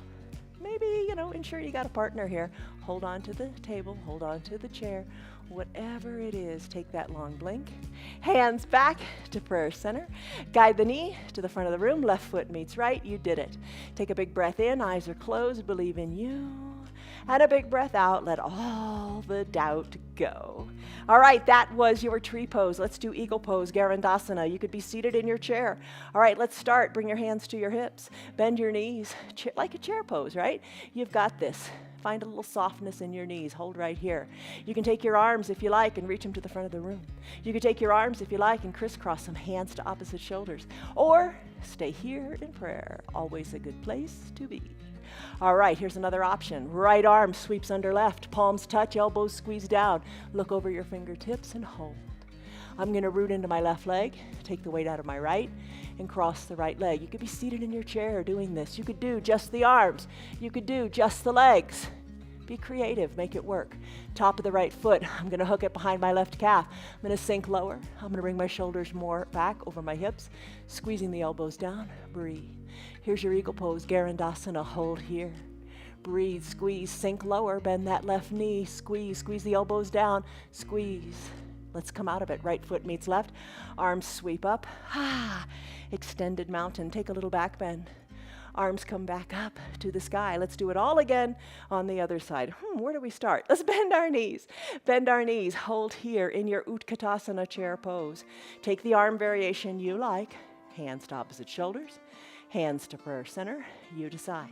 Maybe, ensure you got a partner here. Hold on to the table. Hold on to the chair. Whatever it is, take that long blink. Hands back to prayer center. Guide the knee to the front of the room. Left foot meets right. You did it. Take a big breath in. Eyes are closed. Believe in you. And a big breath out. Let all the doubt go. All right, that was your tree pose. Let's do eagle pose, Garandasana. You could be seated in your chair. All right, let's start. Bring your hands to your hips. Bend your knees, like a chair pose, right? You've got this. Find a little softness in your knees. Hold right here. You can take your arms if you like and reach them to the front of the room. You can take your arms if you like and crisscross them, hands to opposite shoulders. Or stay here in prayer. Always a good place to be. All right, here's another option. Right arm sweeps under left. Palms touch, elbows squeeze down. Look over your fingertips and hold. I'm going to root into my left leg, take the weight out of my right, and cross the right leg. You could be seated in your chair doing this. You could do just the arms. You could do just the legs. Be creative, make it work. Top of the right foot, I'm going to hook it behind my left calf. I'm going to sink lower. I'm going to bring my shoulders more back over my hips, squeezing the elbows down. Breathe. Here's your eagle pose, Garandasana. Hold here. Breathe, squeeze, sink lower, bend that left knee, squeeze the elbows down, squeeze. Let's come out of it. Right foot meets left, arms sweep up. Extended mountain, take a little back bend. Arms come back up to the sky. Let's do it all again on the other side. Where do we start? Let's bend our knees. Bend our knees. Hold here in your Utkatasana chair pose. Take the arm variation you like. Hands to opposite shoulders. Hands to prayer center. You decide.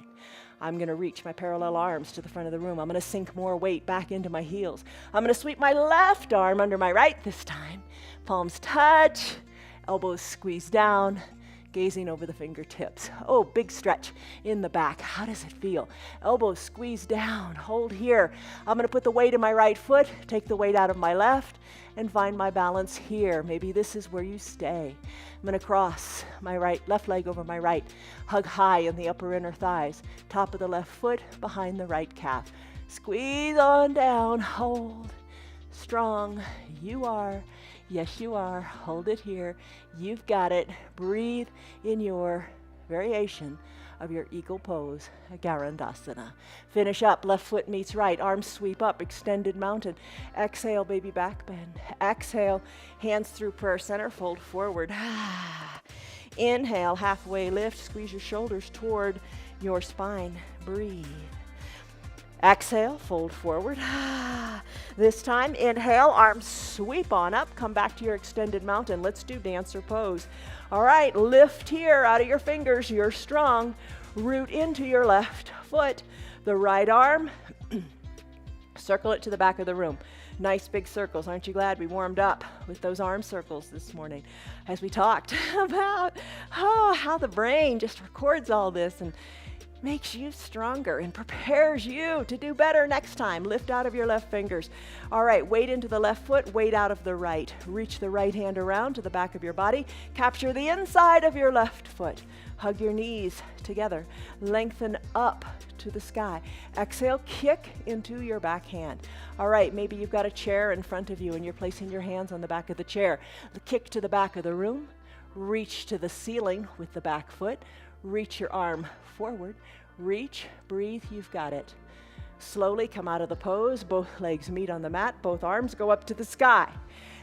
I'm going to reach my parallel arms to the front of the room. I'm going to sink more weight back into my heels. I'm going to sweep my left arm under my right this time. Palms touch. Elbows squeeze down. Gazing over the fingertips. Oh, big stretch in the back. How does it feel? Elbows squeeze down. Hold here. I'm going to put the weight in my right foot, take the weight out of my left, and find my balance here. Maybe this is where you stay. I'm going to cross my left leg over my right. Hug high in the upper inner thighs. Top of the left foot behind the right calf. Squeeze on down. Hold. Strong. You are. Yes, you are. Hold it here. You've got it. Breathe in your variation of your eagle pose, Garandasana. Finish up. Left foot meets right. Arms sweep up. Extended mountain. Exhale, baby back bend. Exhale. Hands through prayer center. Fold forward. Inhale. Halfway lift. Squeeze your shoulders toward your spine. Breathe. Exhale, fold forward. This time, inhale, arms sweep on up. Come back to your extended mountain. Let's do dancer pose. All right, lift here out of your fingers. You're strong. Root into your left foot. The right arm, circle it to the back of the room. Nice big circles. Aren't you glad we warmed up with those arm circles this morning as we talked about how the brain just records all this and makes you stronger and prepares you to do better next time. Lift out of your left fingers. All right, weight into the left foot, weight out of the right. Reach the right hand around to the back of your body. Capture the inside of your left foot. Hug your knees together. Lengthen up to the sky. Exhale, kick into your back hand. All right, maybe you've got a chair in front of you and you're placing your hands on the back of the chair. Kick to the back of the room. Reach to the ceiling with the back foot. Reach your arm forward. Reach, breathe, you've got it. Slowly come out of the pose. Both legs meet on the mat. Both arms go up to the sky.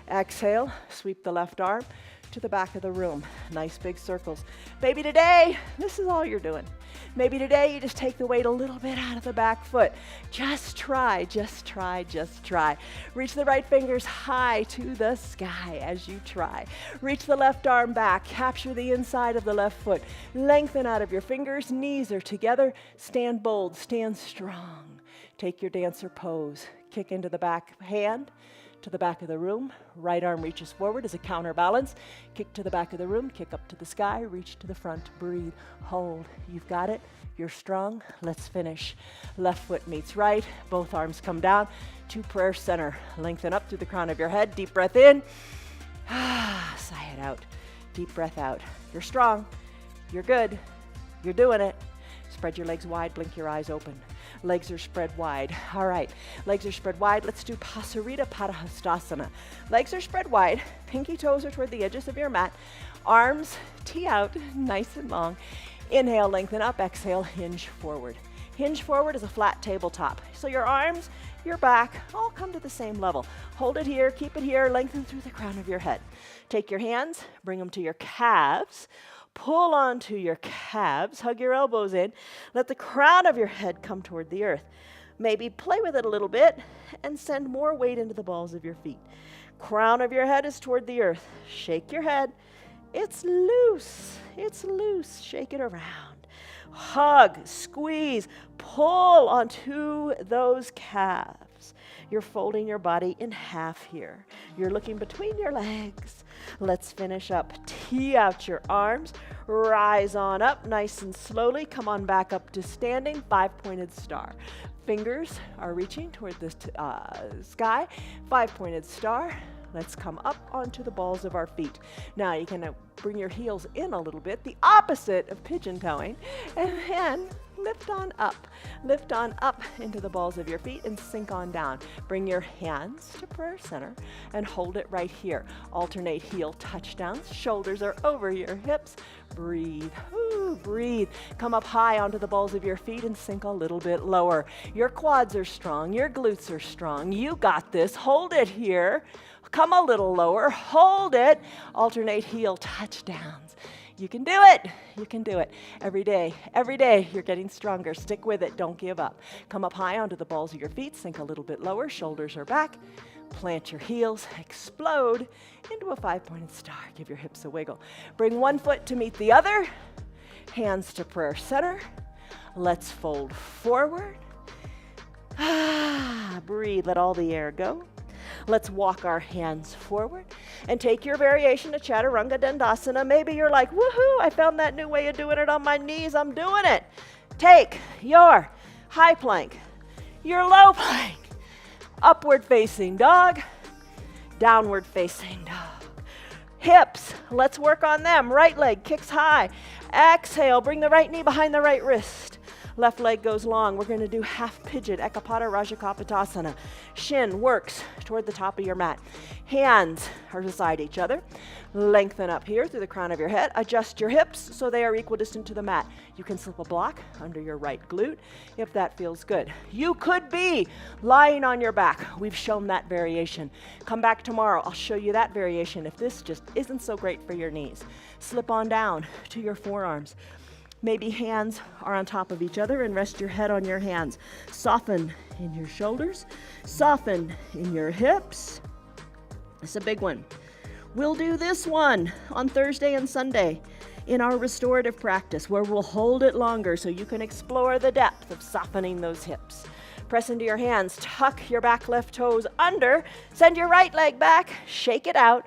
Exhale, sweep the left arm to the back of the room. Nice big circles. Maybe today, this is all you're doing. Maybe today you just take the weight a little bit out of the back foot. Just try, just try, just try. Reach the right fingers high to the sky as you try. Reach the left arm back. Capture the inside of the left foot. Lengthen out of your fingers. Knees are together. Stand bold, stand strong. Take your dancer pose. Kick into the back hand to the back of the room. Right arm reaches forward as a counterbalance. Kick to the back of the room, kick up to the sky, reach to the front, breathe, hold. You've got it. You're strong. Let's finish. Left foot meets right. Both arms come down to prayer center. Lengthen up through the crown of your head. Deep breath in. Sigh it out. Deep breath out. You're strong. You're good. You're doing it. Spread your legs wide. Blink your eyes open. Legs are spread wide. All right, legs are spread wide. Let's do Pasarita Padahastasana. Legs are spread wide. Pinky toes are toward the edges of your mat. Arms tee out, nice and long. Inhale, lengthen up. Exhale, hinge forward. Hinge forward is a flat tabletop. So your arms, your back, all come to the same level. Hold it here, keep it here, lengthen through the crown of your head. Take your hands, bring them to your calves. Pull onto your calves, hug your elbows in. Let the crown of your head come toward the earth. Maybe play with it a little bit and send more weight into the balls of your feet. Crown of your head is toward the earth. Shake your head. It's loose. It's loose. Shake it around. Hug, squeeze, pull onto those calves. You're folding your body in half here. You're looking between your legs. Let's finish up. Tee out your arms. Rise on up nice and slowly. Come on back up to standing. 5-pointed star. Fingers are reaching toward the sky. 5-pointed star. Let's come up onto the balls of our feet. Now you can bring your heels in a little bit, the opposite of pigeon toeing, and then lift on up into the balls of your feet and sink on down. Bring your hands to prayer center and hold it right here. Alternate heel touchdowns. Shoulders are over your hips. Breathe. Ooh, breathe. Come up high onto the balls of your feet and sink a little bit lower. Your quads are strong. Your glutes are strong. You got this. Hold it here. Come a little lower. Hold it. Alternate heel touchdowns. You can do it. You can do it. Every day you're getting stronger. Stick with it. Don't give up. Come up high onto the balls of your feet. Sink a little bit lower. Shoulders are back. Plant your heels. Explode into a 5-pointed star. Give your hips a wiggle. Bring one foot to meet the other. Hands to prayer center. Let's fold forward. Breathe. Let all the air go. Let's walk our hands forward and take your variation to Chaturanga Dandasana. Maybe you're like, woohoo, I found that new way of doing it on my knees. I'm doing it. Take your high plank, your low plank, upward facing dog, downward facing dog. Hips, let's work on them. Right leg kicks high. Exhale, bring the right knee behind the right wrist. Left leg goes long. We're going to do half pigeon, Ekapada Rajakapatasana. Shin works toward the top of your mat. Hands are beside each other. Lengthen up here through the crown of your head. Adjust your hips so they are equidistant to the mat. You can slip a block under your right glute if that feels good. You could be lying on your back. We've shown that variation. Come back tomorrow. I'll show you that variation if this just isn't so great for your knees. Slip on down to your forearms. Maybe hands are on top of each other and rest your head on your hands. Soften in your shoulders. Soften in your hips. It's a big one. We'll do this one on Thursday and Sunday in our restorative practice where we'll hold it longer so you can explore the depth of softening those hips. Press into your hands. Tuck your back left toes under. Send your right leg back. Shake it out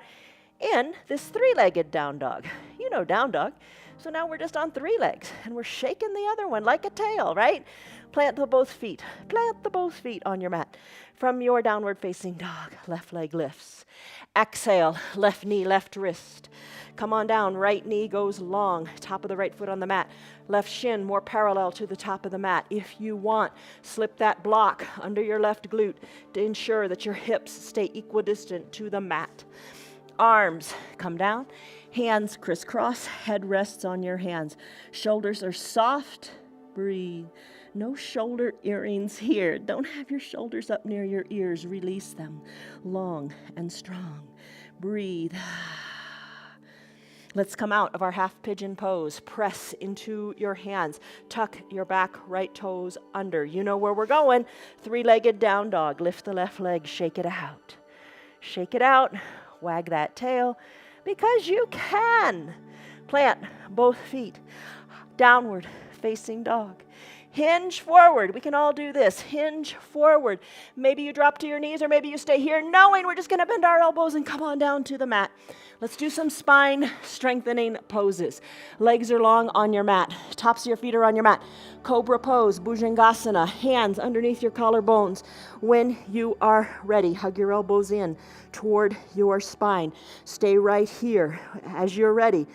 in this 3-legged down dog. You know down dog. So now we're just on 3 legs, and we're shaking the other one like a tail, right? Plant the both feet. Plant the both feet on your mat. From your downward facing dog, left leg lifts. Exhale, left knee, left wrist. Come on down, right knee goes long, top of the right foot on the mat. Left shin more parallel to the top of the mat. If you want, slip that block under your left glute to ensure that your hips stay equidistant to the mat. Arms come down, hands crisscross, head rests on your hands. Shoulders are soft, breathe. No shoulder earrings here. Don't have your shoulders up near your ears. Release them, long and strong. Breathe. Let's come out of our half pigeon pose. Press into your hands. Tuck your back right toes under. You know where we're going. 3-legged down dog. Lift the left leg. Shake it out. Shake it out. Wag that tail. Because you can. Plant both feet. Downward facing dog. Hinge forward. We can all do this. Hinge forward. Maybe you drop to your knees or maybe you stay here knowing we're just going to bend our elbows and come on down to the mat. Let's do some spine strengthening poses. Legs are long on your mat. Tops of your feet are on your mat. Cobra pose, Bhujangasana. Hands underneath your collarbones. When you are ready, hug your elbows in toward your spine. Stay right here as you're ready.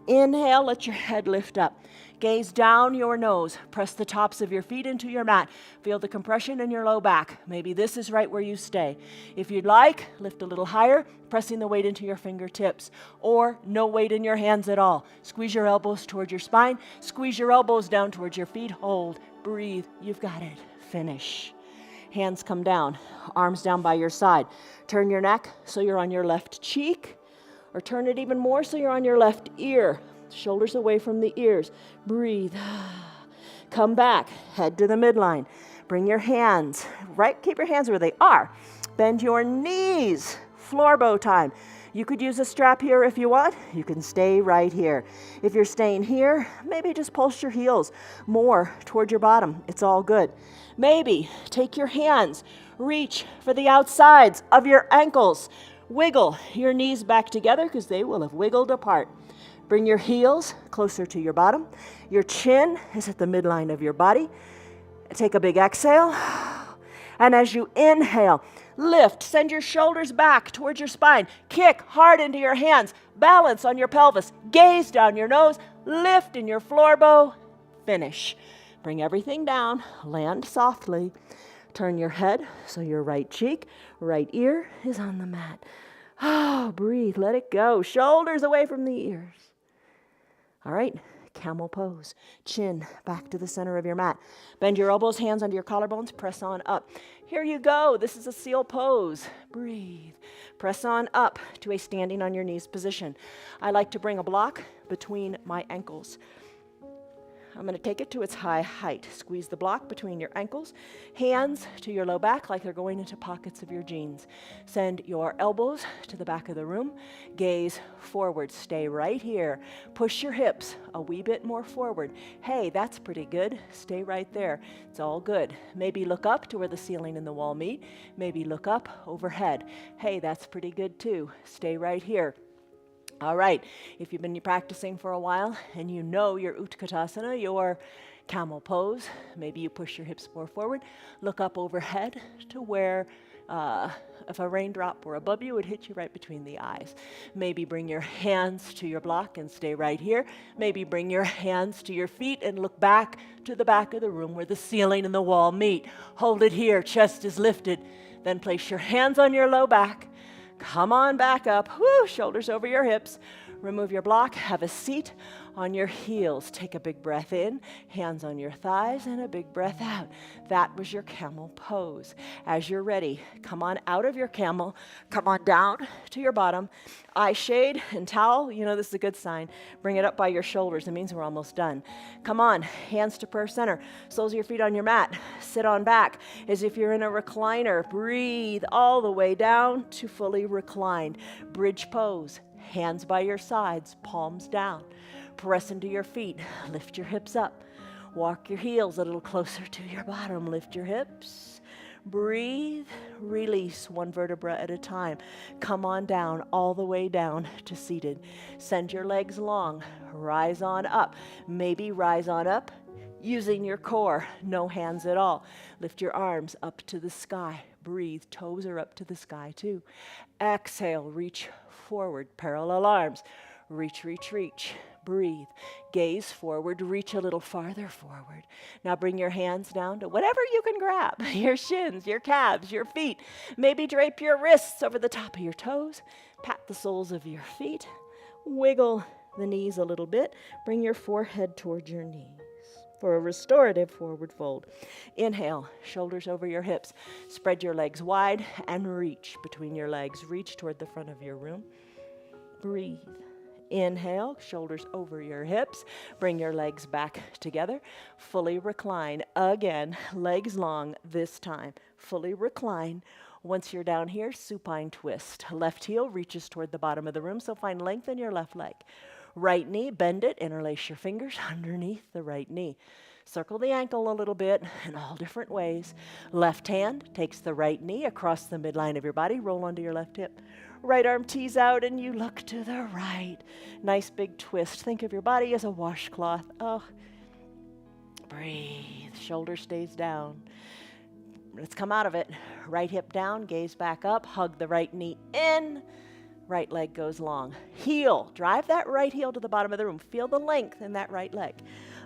Inhale, let your head lift up. Gaze down your nose. Press the tops of your feet into your mat. Feel the compression in your low back. Maybe this is right where you stay. If you'd like, lift a little higher, pressing the weight into your fingertips. Or no weight in your hands at all. Squeeze your elbows towards your spine. Squeeze your elbows down towards your feet. Hold. Breathe. You've got it. Finish. Hands come down. Arms down by your side. Turn your neck so you're on your left cheek. Or turn it even more so you're on your left ear. Shoulders away from the ears. Breathe. Come back. Head to the midline. Bring your hands, right? Keep your hands where they are. Bend your knees. Floor bow time. You could use a strap here if you want. You can stay right here. If you're staying here, maybe just pulse your heels more toward your bottom. It's all good. Maybe take your hands, reach for the outsides of your ankles. Wiggle your knees back together because they will have wiggled apart. Bring your heels closer to your bottom. Your chin is at the midline of your body. Take a big exhale. And as you inhale, lift. Send your shoulders back towards your spine. Kick hard into your hands. Balance on your pelvis. Gaze down your nose. Lift in your floor bow. Finish. Bring everything down. Land softly. Turn your head so your right cheek, right ear is on the mat. Oh, breathe. Let it go. Shoulders away from the ears. All right, camel pose. Chin back to the center of your mat. Bend your elbows, hands under your collarbones. Press on up. Here you go. This is a seal pose. Breathe. Press on up to a standing on your knees position. I like to bring a block between my ankles. I'm going to take it to its high height. Squeeze the block between your ankles. Hands to your low back like they're going into pockets of your jeans. Send your elbows to the back of the room. Gaze forward. Stay right here. Push your hips a wee bit more forward. Hey, that's pretty good. Stay right there. It's all good. Maybe look up to where the ceiling and the wall meet. Maybe look up overhead. Hey, that's pretty good too. Stay right here. All right, if you've been practicing for a while and you know your Utkatasana, your camel pose, maybe you push your hips more forward, look up overhead to where if a raindrop were above you, it would hit you right between the eyes. Maybe bring your hands to your block and stay right here. Maybe bring your hands to your feet and look back to the back of the room where the ceiling and the wall meet. Hold it here, chest is lifted. Then place your hands on your low back. Come on back up. Woo, shoulders over your hips. Remove your block. Have a seat on your heels. Take a big breath in, hands on your thighs, and a big breath out. That was your camel pose. As you're ready, come on out of your camel. Come on down to your bottom. Eye shade and towel. You know this is a good sign. Bring it up by your shoulders. It means we're almost done. Come on, hands to prayer center. Soles of your feet on your mat. Sit on back as if you're in a recliner. Breathe all the way down to fully reclined. Bridge pose. Hands by your sides, palms down. Press into your feet. Lift your hips up. Walk your heels a little closer to your bottom. Lift your hips. Breathe, release one vertebra at a time. Come on down, all the way down to seated. Send your legs long, rise on up. Maybe rise on up using your core, no hands at all. Lift your arms up to the sky. Breathe, toes are up to the sky too. Exhale, reach forward, parallel arms. Reach, reach, reach. Breathe. Gaze forward, reach a little farther forward. Now bring your hands down to whatever you can grab. Your shins, your calves, your feet. Maybe drape your wrists over the top of your toes. Pat the soles of your feet. Wiggle the knees a little bit. Bring your forehead towards your knees for a restorative forward fold. Inhale, shoulders over your hips. Spread your legs wide and reach between your legs. Reach toward the front of your room. Breathe. Inhale, shoulders over your hips. Bring your legs back together. Fully recline. Again, legs long this time. Fully recline. Once you're down here, supine twist. Left heel reaches toward the bottom of the room, so find length in your left leg. Right knee, bend it, interlace your fingers underneath the right knee. Circle the ankle a little bit in all different ways. Left hand takes the right knee across the midline of your body. Roll onto your left hip. Right arm tees out and you look to the right. Nice big twist. Think of your body as a washcloth. Oh, breathe. Shoulder stays down. Let's come out of it. Right hip down, gaze back up, hug the right knee in. Right leg goes long. Heel. Drive that right heel to the bottom of the room. Feel the length in that right leg.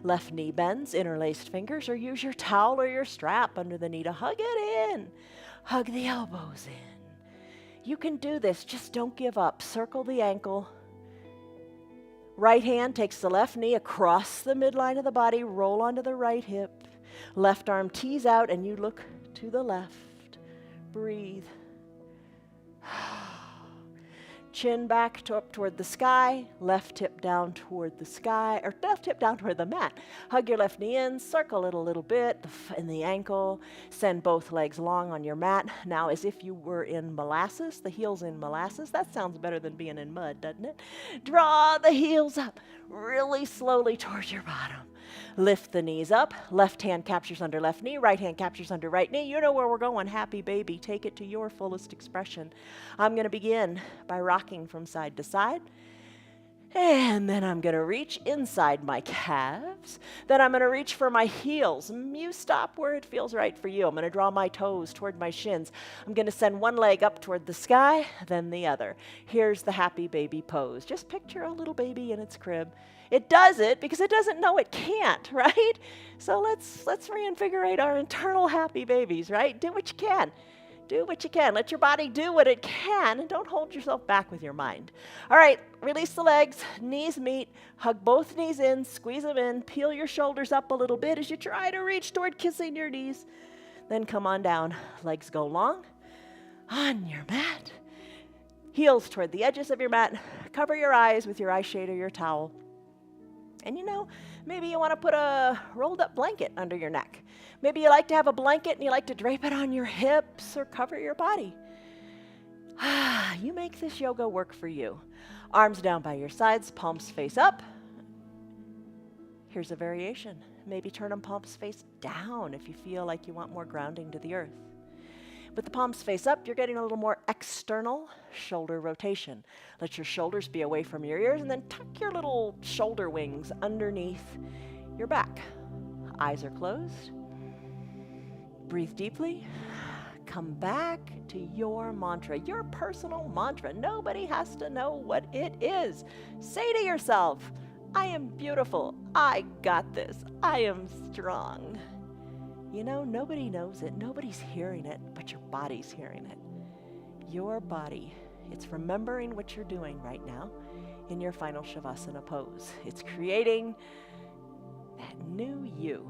Left knee bends, interlaced fingers, or use your towel or your strap under the knee to hug it in. Hug the elbows in. You can do this, just don't give up. Circle the ankle. Right hand takes the left knee across the midline of the body, roll onto the right hip. Left arm tees out and you look to the left. Breathe. Chin back up toward the sky, left hip down toward the sky, or left hip down toward the mat. Hug your left knee in, circle it a little bit in the ankle, send both legs long on your mat. Now as if you were in molasses, the heels in molasses. That sounds better than being in mud, doesn't it? Draw the heels up really slowly towards your bottom. Lift the knees up, left hand captures under left knee, right hand captures under right knee. You know where we're going, happy baby. Take it to your fullest expression. I'm going to begin by rocking from side to side. And then I'm going to reach inside my calves. Then I'm going to reach for my heels. You stop where it feels right for you. I'm going to draw my toes toward my shins. I'm going to send one leg up toward the sky, then the other. Here's the happy baby pose. Just picture a little baby in its crib. It does it because it doesn't know it can't, right? So let's reinvigorate our internal happy babies, right? Do what you can. Do what you can. Let your body do what it can, and don't hold yourself back with your mind. All right, release the legs, knees meet, hug both knees in, squeeze them in, peel your shoulders up a little bit as you try to reach toward kissing your knees. Then come on down. Legs go long on your mat. Heels toward the edges of your mat. Cover your eyes with your eye shade or your towel. And you know, maybe you want to put a rolled up blanket under your neck. Maybe you like to have a blanket and you like to drape it on your hips or cover your body. You make this yoga work for you. Arms down by your sides, palms face up. Here's a variation. Maybe turn them palms face down if you feel like you want more grounding to the earth. With the palms face up, you're getting a little more external shoulder rotation. Let your shoulders be away from your ears and then tuck your little shoulder wings underneath your back. Eyes are closed. Breathe deeply. Come back to your mantra, your personal mantra. Nobody has to know what it is. Say to yourself, I am beautiful. I got this. I am strong. You know, nobody knows it, nobody's hearing it, but your body's hearing it. Your body, it's remembering what you're doing right now in your final shavasana pose. It's creating that new you.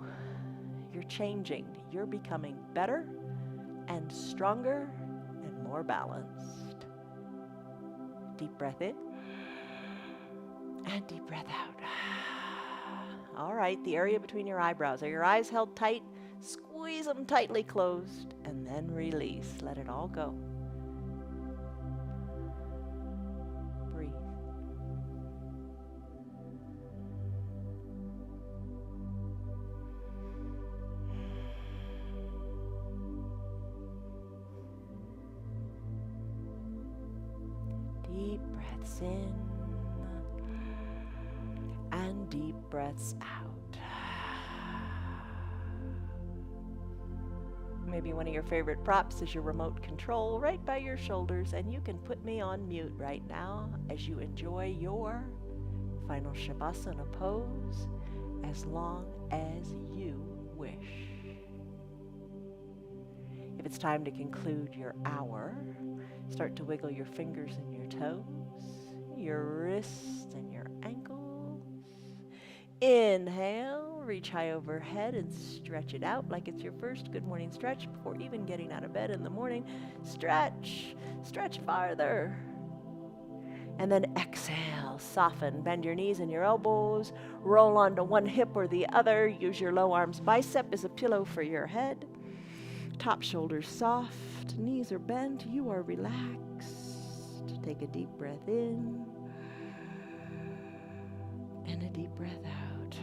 You're changing, you're becoming better and stronger and more balanced. Deep breath in and deep breath out. All right, the area between your eyebrows. Are your eyes held tight? Squeeze them tightly closed and then release. Let it all go. Breathe. Deep breaths in and deep breaths out. Maybe one of your favorite props is your remote control right by your shoulders, and you can put me on mute right now as you enjoy your final shavasana pose as long as you wish. If it's time to conclude your hour, start to wiggle your fingers and your toes, your wrists and your ankles. Inhale, reach high overhead and stretch it out like it's your first good morning stretch before even getting out of bed in the morning. Stretch, stretch farther. And then exhale, soften, bend your knees and your elbows, roll onto one hip or the other. Use your low arms bicep as a pillow for your head. Top shoulders soft, knees are bent, you are relaxed. Take a deep breath in and a deep breath out.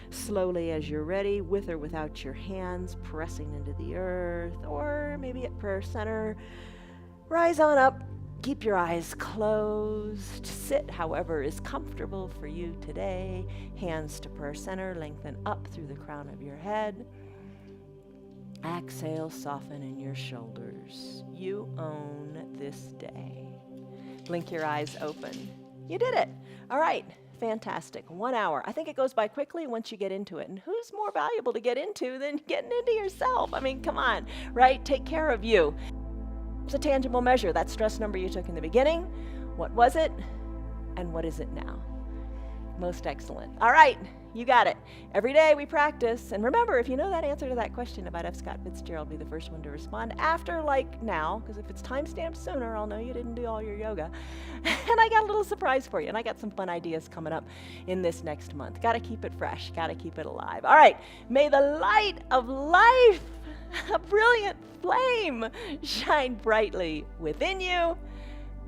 Slowly as you're ready, with or without your hands pressing into the earth, or maybe at prayer center, rise on up. Keep your eyes closed. Sit however is comfortable for you today. Hands to prayer center, lengthen up through the crown of your head. Exhale, soften in your shoulders. You own this day. Blink your eyes open. You did it. All right. Fantastic. 1 hour. I think it goes by quickly once you get into it. And who's more valuable to get into than getting into yourself? I mean, come on, right? Take care of you. It's a tangible measure. That stress number you took in the beginning. What was it? And what is it now? Most excellent. All right. You got it. Every day we practice. And remember, if you know that answer to that question about F. Scott Fitzgerald, be the first one to respond after, like, now, because if it's time-stamped sooner, I'll know you didn't do all your yoga. And I got a little surprise for you, and I got some fun ideas coming up in this next month. Got to keep it fresh. Got to keep it alive. All right. May the light of life, a brilliant flame, shine brightly within you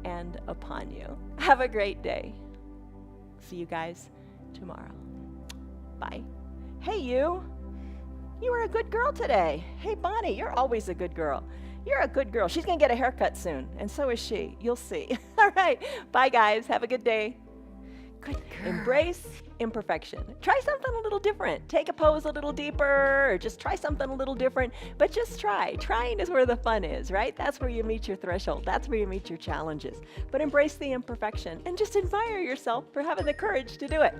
and upon you. Have a great day. See you guys tomorrow. Bye. Hey, you. You were a good girl today. Hey, Bonnie, you're always a good girl. You're a good girl. She's going to get a haircut soon, and so is she. You'll see. All right. Bye, guys. Have a good day. Good girl. Embrace imperfection. Try something a little different. Take a pose a little deeper, or just try something a little different, but just try. Trying is where the fun is, right? That's where you meet your threshold. That's where you meet your challenges. But embrace the imperfection and just admire yourself for having the courage to do it.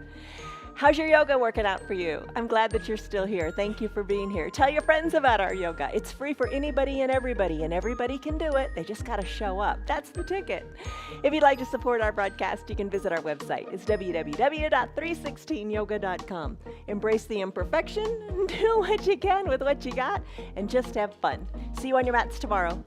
How's your yoga working out for you? I'm glad that you're still here. Thank you for being here. Tell your friends about our yoga. It's free for anybody and everybody can do it. They just got to show up. That's the ticket. If you'd like to support our broadcast, you can visit our website. It's www.316yoga.com. Embrace the imperfection, do what you can with what you got, and just have fun. See you on your mats tomorrow.